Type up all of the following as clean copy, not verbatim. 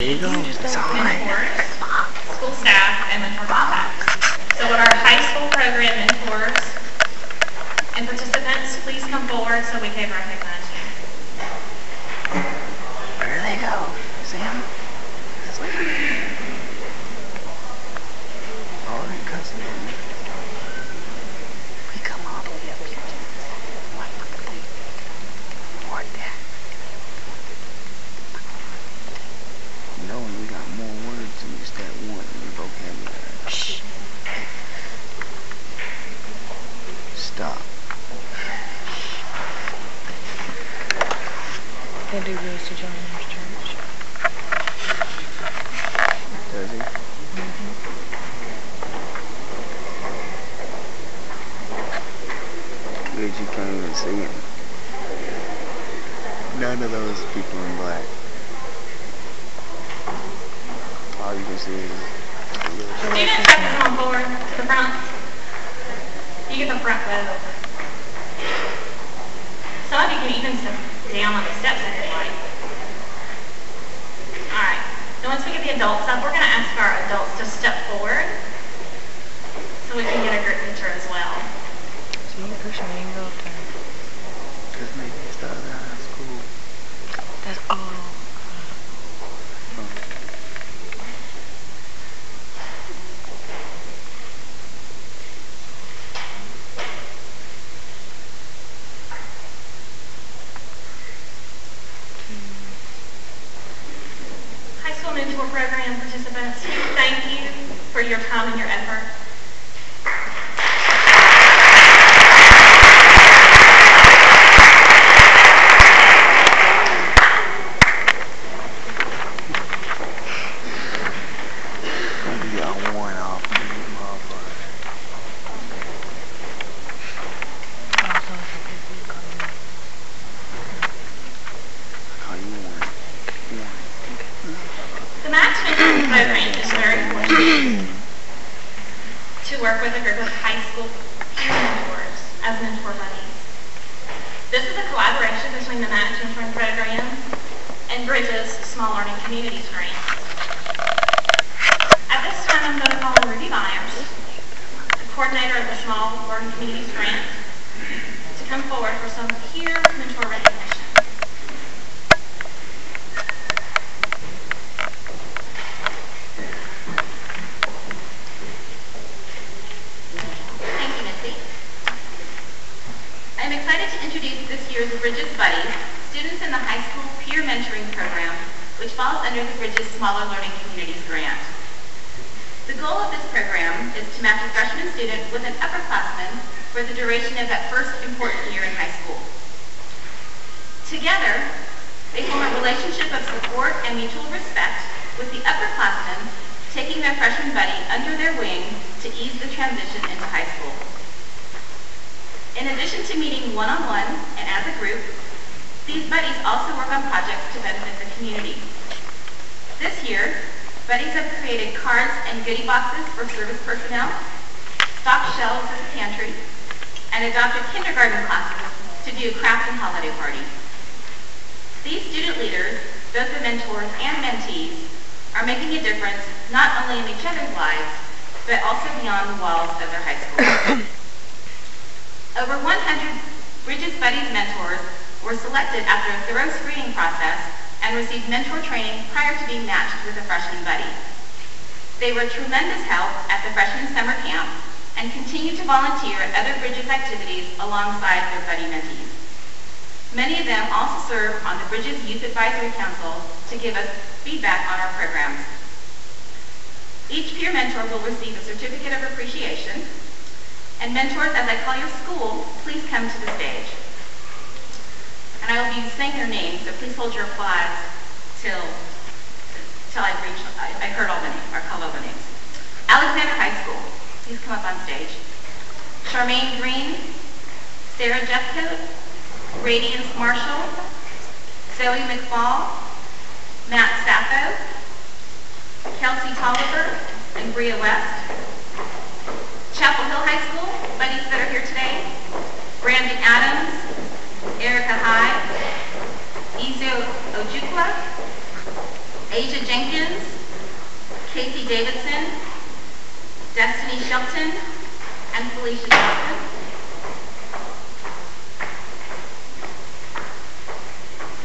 you go. It's all right. Mentors, school staff, and mentor contacts. So would our high school program mentors and participants please come forward so we can recognize you. Where do they go? Sam? All right, cousin. We come all the way up here. What fucking thing? More that. Knowing we got more words than just that one in the vocabulary. Shh. Stop. Eddie goes to John's church. Does he? Good you can't even see him. None of those people in black. All you can see is... Students have to come on forward to the front. You get the front row. Some of you can even sit down on the steps if you like. Alright, so once we get the adults up, we're going to ask our adults to step forward so we can get a group picture as well. So you can push me and go up there. Because maybe it's the other high school. That's all. High school mentor program participants, thank you for your time and your effort. Maybe y'all worn off from these motherfuckers. How you want? The Match Mentoring Program is very important to work with a group of high school peer mentors as mentor buddies. This is a collaboration between the Match Mentoring Program and Bridges Small Learning Communities Grant. At this time, I'm going to call on Ruby Myers, the coordinator of the Small Learning Communities Grant, to come forward for some peer mentor recognition. Thank you, Missy. I'm excited to introduce this year's Bridges Buddies, students in the high school peer mentoring program, which falls under the Bridges Smaller Learning Communities Grant. The goal of this program is to match a freshman student with an upperclassman for the duration of that first important year in high school. Together, they form a relationship of support and mutual respect, with the upperclassmen taking their freshman buddy under their wing to ease the transition into high school. In addition to meeting one-on-one and as a group, these buddies also work on projects to benefit the community. This year, buddies have created cards and goodie boxes for service personnel, stocked shelves as a pantry, and adopted kindergarten classes to do craft and holiday parties. These student leaders, both the mentors and mentees, are making a difference not only in each other's lives, but also beyond the walls of their high school. Over 100 Bridges Buddies mentors were selected after a thorough screening process and received mentor training prior to being matched with a freshman buddy. They were tremendous help at the freshman summer camp and continue to volunteer at other Bridges activities alongside their buddy mentees. Many of them also serve on the Bridges Youth Advisory Council to give us feedback on our programs. Each peer mentor will receive a certificate of appreciation, and mentors, as I call your school, please come to the stage. And I will be saying their names, so please hold your applause till I heard all the names, or call all the names. Alexander High School, please come up on stage. Charmaine Green, Sarah Jeffcoat, Radiance Marshall, Zoe McFall, Matt Sappho, Kelsey Tolliver, and Bria West. Chapel Hill High School, buddies that are here today. Brandon Adams, Erica Hyde, Izo Ojukwa, Asia Jenkins, Casey Davidson, Destiny Shelton, and Felicia Johnson.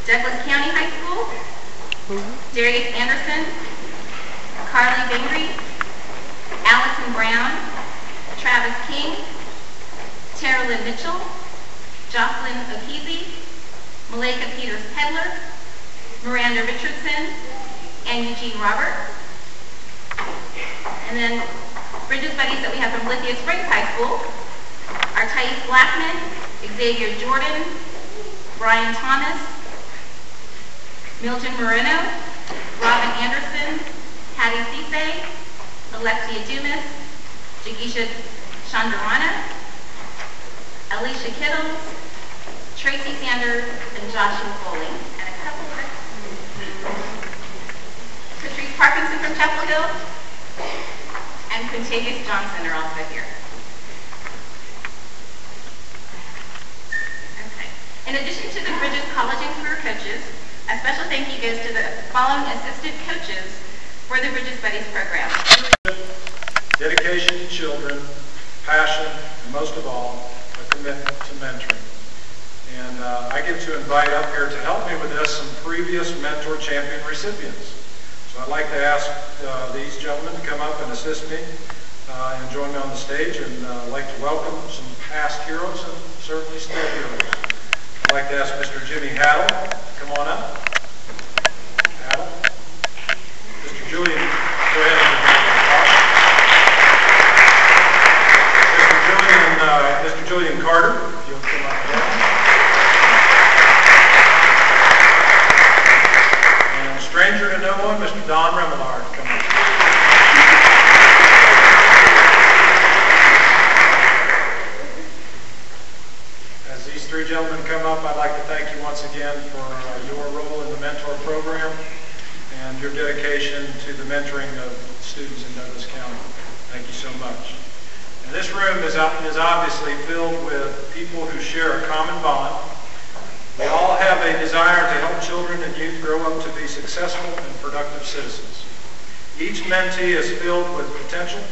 Douglas County High School, Darius Anderson, Carly Bangry, Allison Brown, Travis King, Tara Lynn Mitchell, Jocelyn O'Keezy, Malika Peters Pedler, Miranda Richardson, and Eugene Robert. And then Bridges Buddies that we have from Lithia Springs High School are Thais Blackman, Xavier Jordan, Brian Thomas, Milton Moreno, Robin Anderson, Patty Cisse, Alexia Dumas, Jagisha Chandrawana, Alicia Kittles, Tracy Sanders, and Joshua Foley, and a couple of Patrice Parkinson from Chapel Hill, and Quintavious Johnson are also here. Okay. In addition to the Bridges College and Career coaches, a special thank you goes to the following assistant coaches for the Bridges Buddies program. Dedication to children, passion, and most of all, a commitment to mentoring. And I get to invite up here to help me with this some previous Mentor Champion recipients. So I'd like to ask these gentlemen to come up and assist me and join me on the stage, and I'd like to welcome some past heroes and certainly still heroes. I'd like to ask Mr. Jimmy Haddle to come on up. Haddle. Mr. Julian, go ahead and Mr. Julian Carter, if you'll come up again. And a stranger to no one, Mr. Don Remillard, come on. As these three gentlemen come up, I'd like to thank you once again for your role in the mentor program and your dedication to the mentoring of students in Douglas County. Thank you so much. And this room is obviously filled with people who share a common bond. We all have a desire to help children and youth grow up to be successful and productive citizens. Each mentee is filled with potential.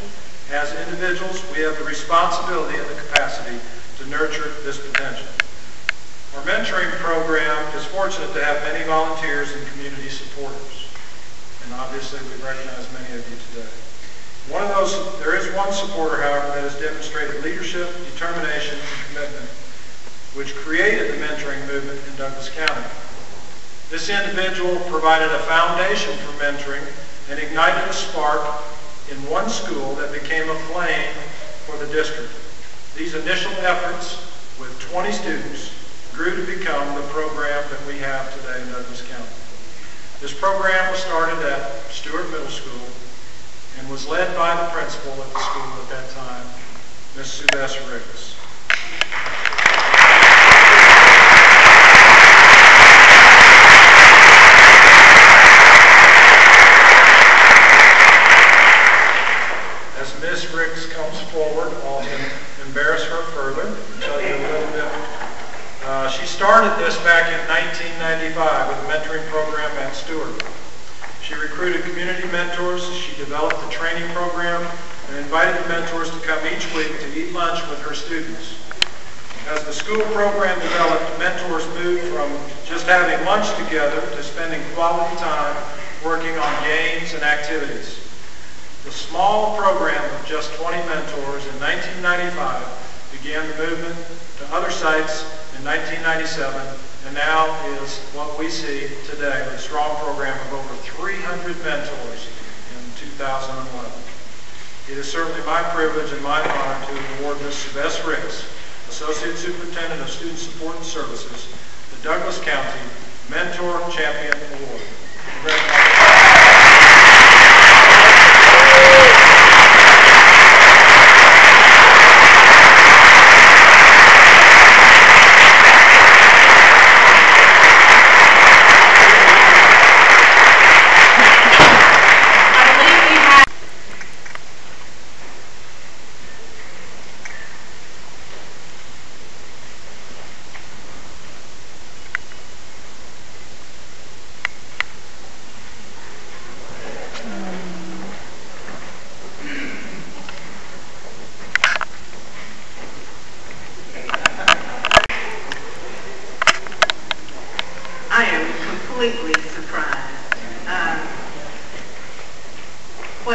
As individuals, we have the responsibility and the capacity to nurture this potential. Our mentoring program is fortunate to have many volunteers and community supporters. And obviously, we recognize many of you today. There is one supporter, however, that has demonstrated leadership, determination, and commitment, which created the mentoring movement in Douglas County. This individual provided a foundation for mentoring and ignited a spark in one school that became a flame for the district. These initial efforts with 20 students grew to become the program that we have today in Douglas County. This program was started at Stewart Middle School and was led by the principal at the school at that time, Ms. Sylvester Ricks. As Ms. Ricks comes forward, I'll embarrass her further and tell you a little bit. She started this back in 1995 with a mentoring program at Stewart. She recruited community mentors, she developed the training program, and invited the mentors to come each week to eat lunch with her students. As the school program developed, mentors moved from just having lunch together to spending quality time working on games and activities. The small program of just 20 mentors in 1995 began the movement to other sites in 1997, and now is what we see today, a strong program of over 300 mentors in 2011. It is certainly my privilege and my honor to award Ms. Sylvester Ricks, Associate Superintendent of Student Support and Services, the Douglas County Mentor Champion Award.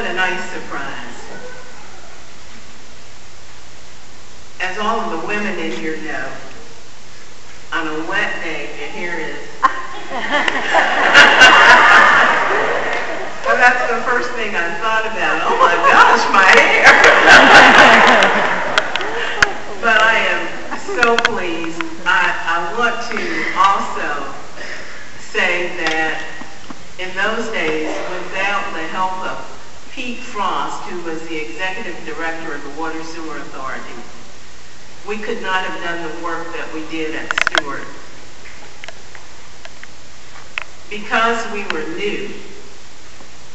what a nice surprise. As all of the women in here know, on a wet day, your hair is... Well, that's the first thing I thought about. Oh my gosh, my hair! But I am so pleased. I want to also say that in those days, without the help of Pete Frost, who was the executive director of the Water Sewer Authority, we could not have done the work that we did at Stewart. Because we were new,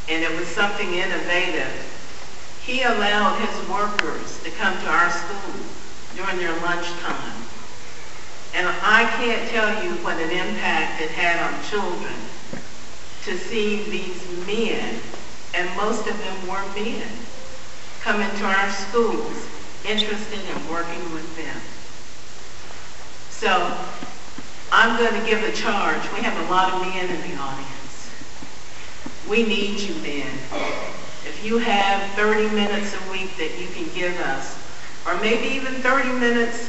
and it was something innovative, he allowed his workers to come to our school during their lunchtime. And I can't tell you what an impact it had on children to see these men, and most of them were men, come into our schools interested in working with them. So I'm going to give a charge. We have a lot of men in the audience. We need you men. If you have 30 minutes a week that you can give us, or maybe even 30 minutes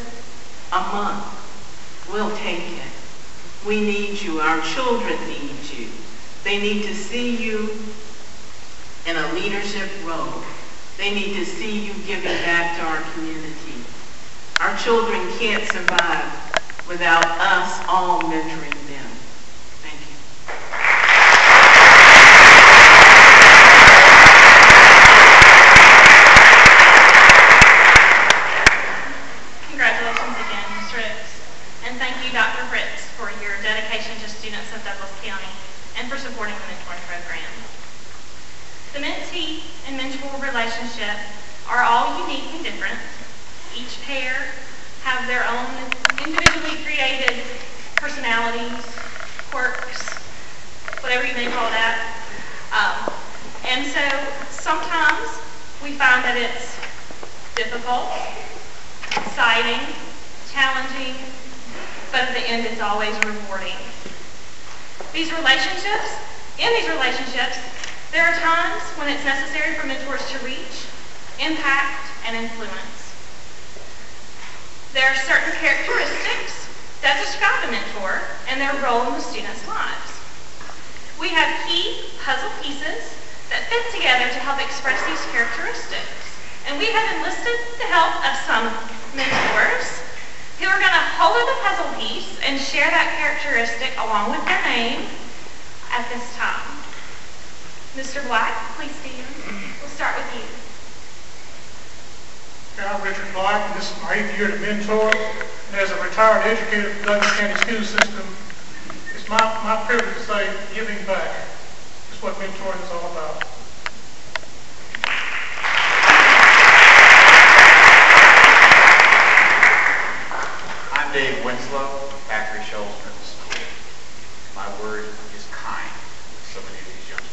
a month, we'll take it. We need you. Our children need you. They need to see you in a leadership role. They need to see you giving back to our community. Our children can't survive without us all mentoring them. Thank you. Congratulations again, Ms. Ricks. And thank you, Dr. Fritz, for your dedication to students of Douglas County and for supporting the mentoring program. The mentee and mentor relationship are all unique and different. Each pair have their own individually created personalities, quirks, whatever you may call that. And so sometimes we find that it's difficult, exciting, challenging, but at the end it's always rewarding. In these relationships, there are times when it's necessary for mentors to reach, impact, and influence. There are certain characteristics that describe a mentor and their role in the students' lives. We have key puzzle pieces that fit together to help express these characteristics. And we have enlisted the help of some mentors who are going to hold up the puzzle piece and share that characteristic along with their name at this time. Mr. Black, please stand. We'll start with you. I'm Richard Black, and this is my 8th year to mentor. And as a retired educator for the Douglas County school system, it's my privilege to say giving back is what mentoring is all about. I'm Dave Winslow, Factory Shoals Middle School. My word is kind with so many of these youngsters.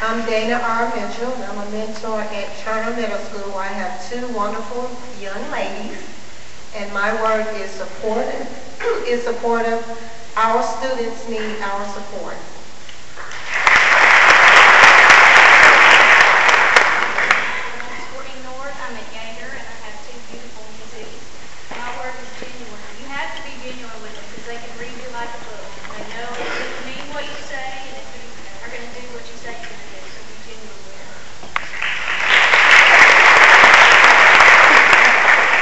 I'm Dana R. Mitchell, and I'm a mentor at Turner Middle School. I have 2 wonderful young ladies, and my word is supportive. Our students need our support. I'm at Ganger, and I have 2 beautiful mentees. My word is genuine. You have to be genuine with them because they can read you like a book. They know if you mean what you say, and if you are going to do what you say you're going to do, so be genuine with them.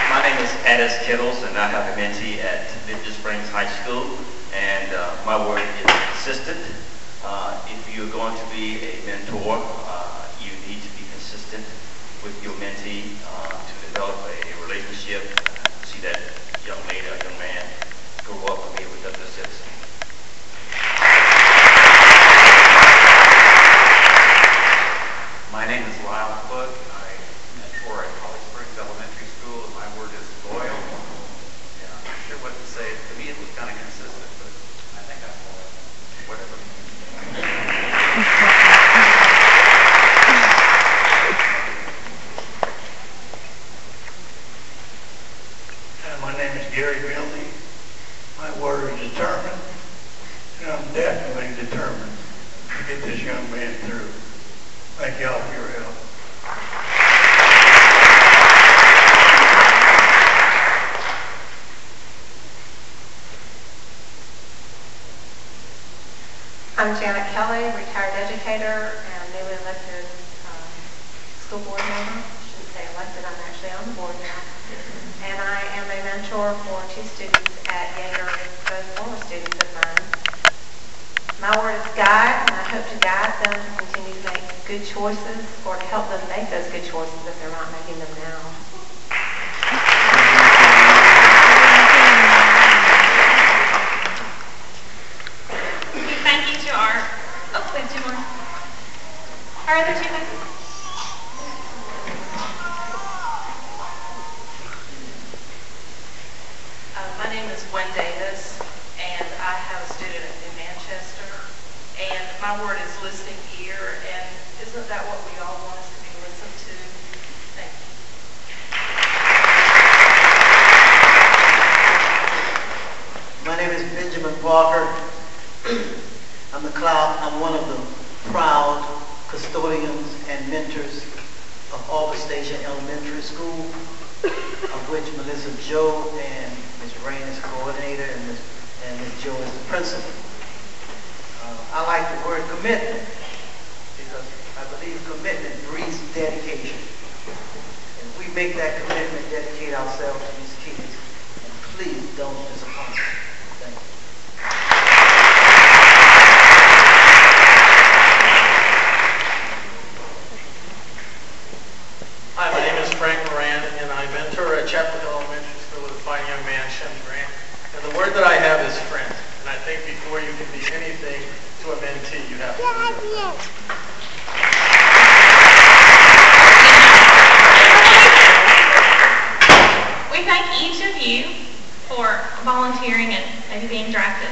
My name is Addis Kittles, and I have a mentee at Victor Springs High School, and my word is consistent. If you're going to be a mentor, you need to be consistent with your mentee to develop a relationship, see that young lady or young man grow up and be a productive citizen. My name is Lyle Cook. I mentor at Holly Springs Elementary School, and my word is loyal. Yeah, I'm not sure what to say. To me, it was kind of consistent, but I think I'm loyal. Whatever. My name is Gary Bildy. My word is determined. definitely determined to get this young man through. Thank y'all for your help. I'm Janet Kelly, retired educator and newly elected school board member. I shouldn't say elected, I'm actually on the board now. And I am a mentor for 2 students at Yater, both former students of mine. My word is guide, and I hope to guide them to continue to make good choices or to help them make those good choices if they're not making them now. Thank you to our, we have 2 more. Our other 2 members. My name is Gwen Davis, and I have a student in Manchester, and my word is listening ear, and isn't that what we all want us to be listened to? Thank you. My name is Benjamin Parker. I'm one of the proud custodians and mentors of Auburn Station Elementary School, of which Melissa Joe and Ms. Rain is coordinator and Ms. Joe is the principal. I like the word commitment because I believe commitment breeds dedication. And we make that commitment, dedicate ourselves to these kids, and please don't disappoint us. Thank you. Hi, my name is Frank Moran, and I mentor at Chapel Elementary School with a fine young man, Shem Grant. And the word that I have is friend. And I think before you can be anything to a mentee, you have to be a friend. We thank each of you for volunteering and maybe being drafted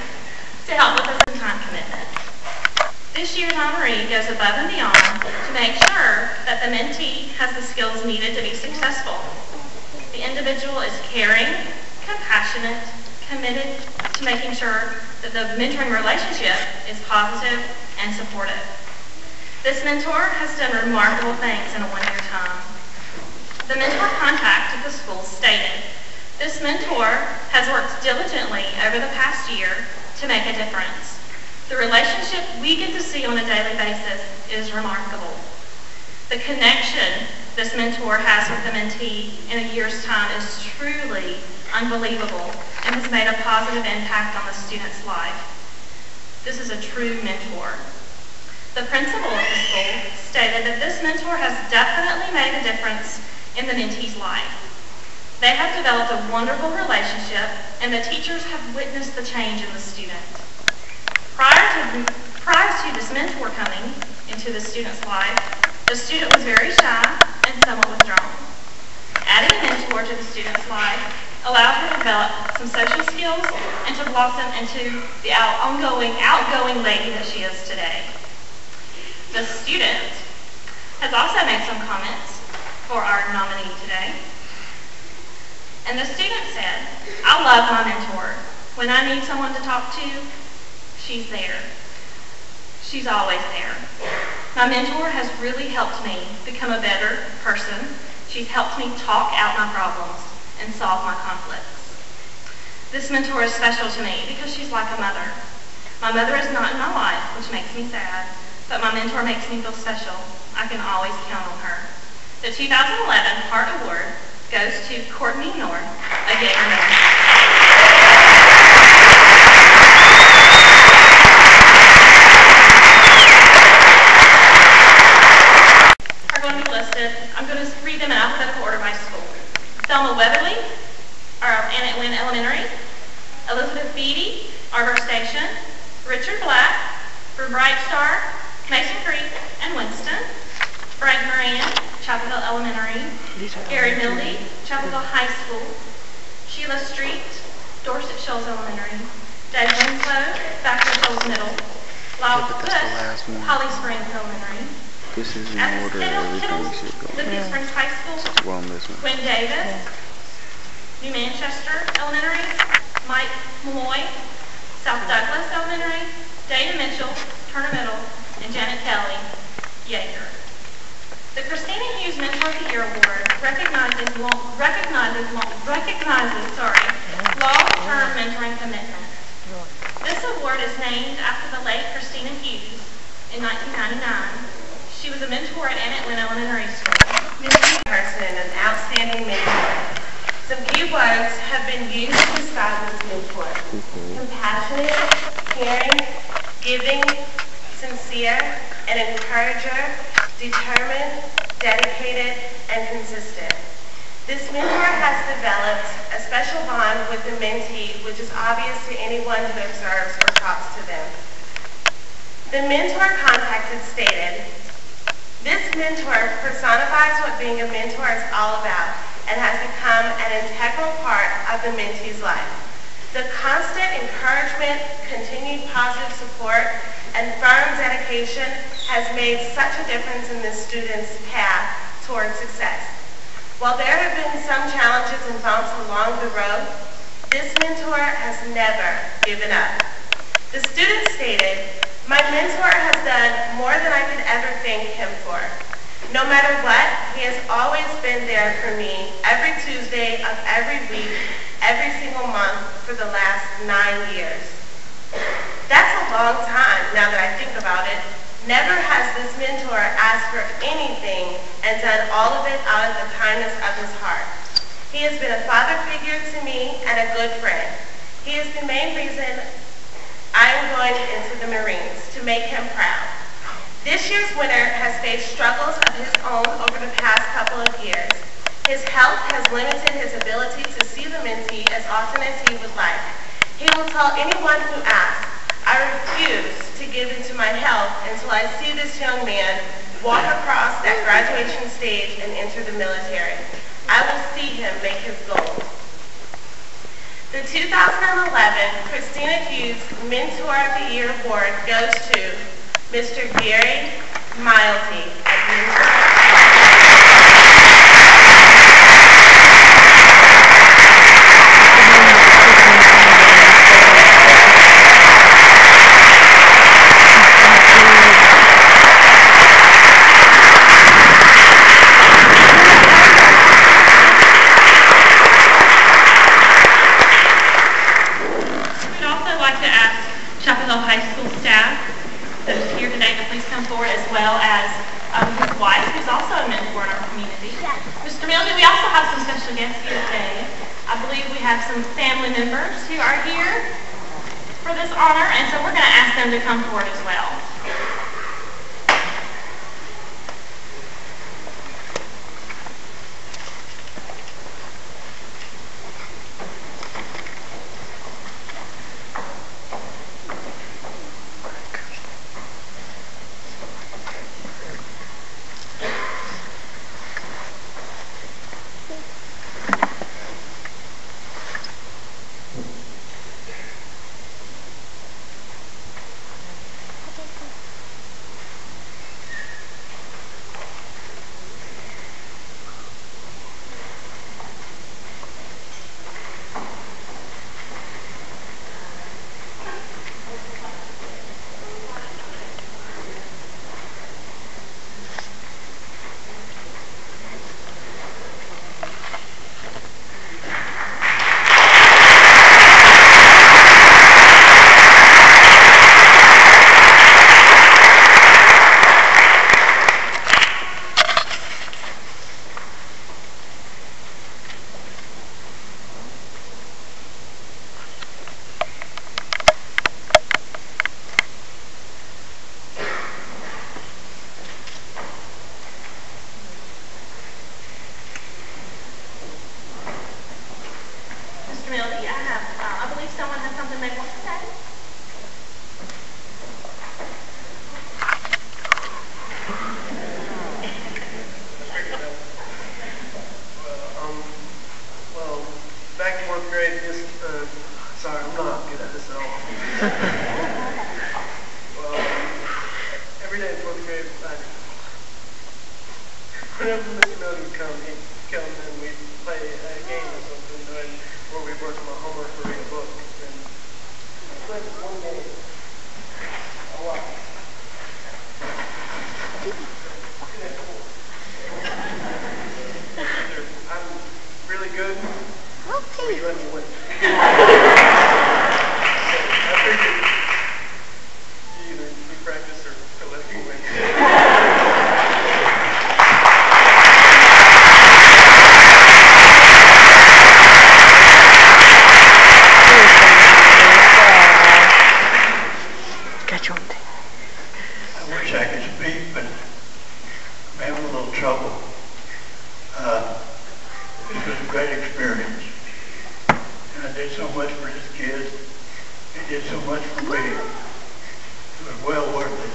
to help with the time commitment. This year's honoree goes above and beyond to make sure that the mentee has the skills needed to be successful. The individual is caring, compassionate, committed to making sure that the mentoring relationship is positive and supportive. This mentor has done remarkable things in a 1-year time. The mentor contact at the school stated, "This mentor has worked diligently over the past year to make a difference. The relationship we get to see on a daily basis is remarkable. The connection this mentor has with the mentee in a year's time is truly unbelievable and has made a positive impact on the student's life. This is a true mentor." The principal of the school stated that this mentor has definitely made a difference in the mentee's life. They have developed a wonderful relationship, and the teachers have witnessed the change in the student. Prior to this mentor coming into the student's life, the student was very shy and somewhat withdrawn. Adding a mentor to the student's life allowed her to develop some social skills and to blossom into the outgoing lady that she is today. The student has also made some comments for our nominee today. And the student said, "I love my mentor. When I need someone to talk to, she's there. She's always there. My mentor has really helped me become a better person. She's helped me talk out my problems and solve my conflicts. This mentor is special to me because she's like a mother. My mother is not in my life, which makes me sad, but my mentor makes me feel special. I can always count on her." The 2011 Heart Award goes to Courtney North, a Yater native. Are going to be listed. I'm going to read them in alphabetical order by school. Thelma Weatherly, Annette Wynn Elementary. Elizabeth Beatty, Arbor Station. Richard Black, for Bright Star, Mason Creek, and Winston. Frank Moran, Chapel Elementary. Gary Mildy, Chapel High School. Sheila Street, Dorset Shoals Elementary. Dave Winslow, Backward Shoals Middle. Lyle Bush, Holly Springs Elementary. This is in order of everything should go. Liberty Springs High School. Well, on this one. Quinn Davis, New Manchester Elementary. Mike Malloy, South Douglas Elementary. Dana Mitchell, Turner Middle, and Janet Kelly, Yeager. The Christina Hughes Mentor of the Year Award recognizes long-term mentoring commitment. This award is named after the late Christina Hughes in 1999. She was a mentor at Annette Lynn Elementary School. Ms. Person and an outstanding mentor. Some key words have been used to describe this mentor. Compassionate, caring, giving, sincere, an encourager, determined, dedicated, and consistent. This mentor has developed a special bond with the mentee, which is obvious to anyone who observes or talks to them. The mentor contacted stated, "This mentor personifies what being a mentor is all about and has become an integral part of the mentee's life. The constant encouragement, continued positive support, and firm dedication has made such a difference in this student's path toward success. While there have been some challenges and bumps along the road, this mentor has never given up." The student stated, "My mentor has done more than I could ever thank him for. No matter what, he has always been there for me every Tuesday of every week, every single month for the last 9 years." That's a long time now that I think about it. Never has this mentor asked for anything and done all of it out of the kindness of his heart. He has been a father figure to me and a good friend. He is the main reason I am going into the Marines, to make him proud. This year's winner has faced struggles of his own over the past couple of years. His health has limited his ability to see the mentee as often as he would like. He will tell anyone who asks, "I refuse to give into my health until I see this young man walk across that graduation stage and enter the military. I will see him make his goals." The 2011 Christina Hughes Mentor of the Year Award goes to Mr. Gary Milesy at Mentor. Chapel Hill High School staff that is here today to please come forward, as well as his wife, who's also a mentor in our community. Mr. Milne, we also have some special guests here today. I believe we have some family members who are here for this honor, and so we're going to ask them to come forward as well. Whenever Mr. Milne would come, he'd come and we'd play a game or something, where we'd work on my homework or read a book. And we played this one game. for me. It was well worth it.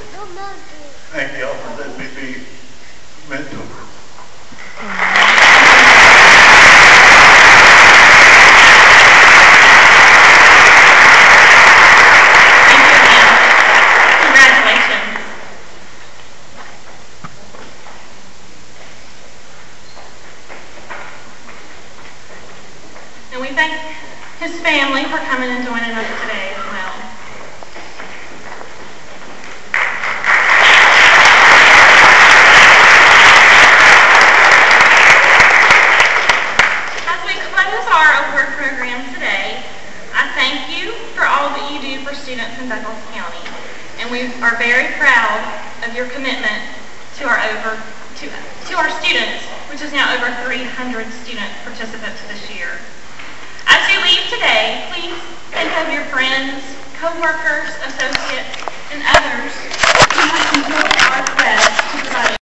Thank y'all for letting me be a mentor. And we thank his family for coming and joining us today as well. As we close our award program today, I thank you for all that you do for students in Douglas County. And we are very proud of your commitment to our students, which is now over 300 student participants this year. As you leave today, please think of your friends, co-workers, associates, and others